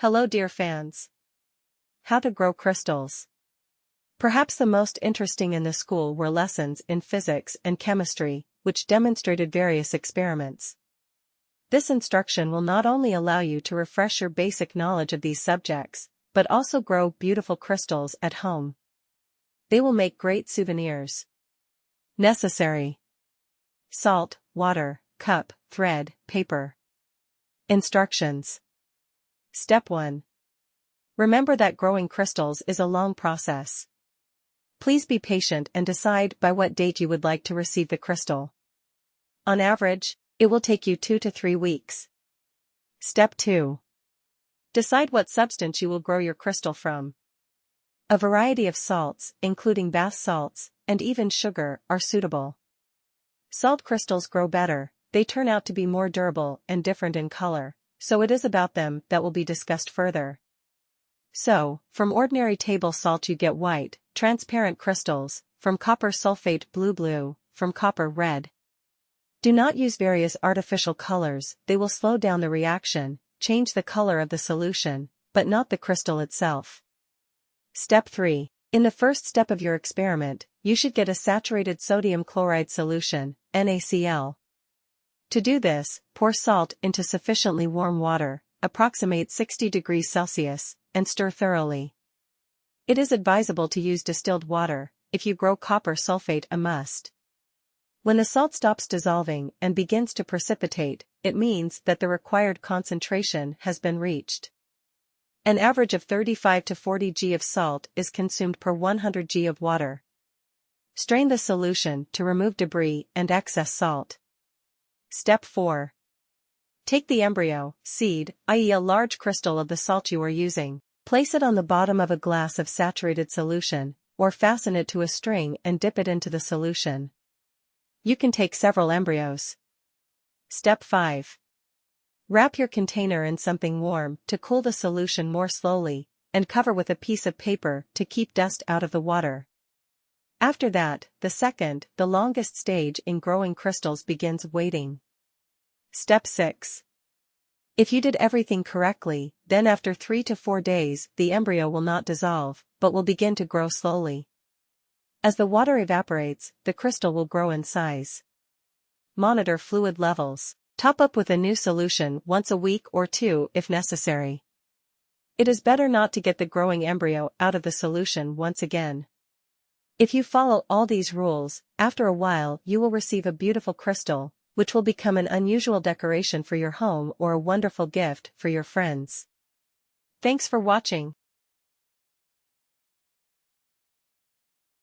Hello dear fans. How to grow crystals. Perhaps the most interesting in the school were lessons in physics and chemistry, which demonstrated various experiments. This instruction will not only allow you to refresh your basic knowledge of these subjects, but also grow beautiful crystals at home. They will make great souvenirs. Necessary: salt, water, cup, thread, paper. Instructions. Step 1. Remember that growing crystals is a long process. Please be patient and decide by what date you would like to receive the crystal. On average, it will take you 2 to 3 weeks. Step 2. Decide what substance you will grow your crystal from. A variety of salts, including bath salts, and even sugar, are suitable. Salt crystals grow better, they turn out to be more durable and different in color, so it is about them that will be discussed further. So, from ordinary table salt you get white, transparent crystals, from copper sulfate blue, from copper red. Do not use various artificial colors, they will slow down the reaction, change the color of the solution, but not the crystal itself. Step 3. In the first step of your experiment, you should get a saturated sodium chloride solution, NaCl. To do this, pour salt into sufficiently warm water, approximate 60 degrees Celsius, and stir thoroughly. It is advisable to use distilled water. If you grow copper sulfate, a must. When the salt stops dissolving and begins to precipitate, it means that the required concentration has been reached. An average of 35 to 40 g of salt is consumed per 100 g of water. Strain the solution to remove debris and excess salt. Step 4. Take the embryo, seed, i.e. a large crystal of the salt you are using, place it on the bottom of a glass of saturated solution, or fasten it to a string and dip it into the solution. You can take several embryos. Step 5. Wrap your container in something warm to cool the solution more slowly, and cover with a piece of paper to keep dust out of the water. After that, the longest stage in growing crystals begins: waiting. Step 6. If you did everything correctly, then after 3 to 4 days the embryo will not dissolve, but will begin to grow slowly. As the water evaporates, the crystal will grow in size. Monitor fluid levels. Top up with a new solution once a week or 2 if necessary. It is better not to get the growing embryo out of the solution once again. If you follow all these rules, after a while you will receive a beautiful crystal, which will become an unusual decoration for your home or a wonderful gift for your friends. Thanks for watching.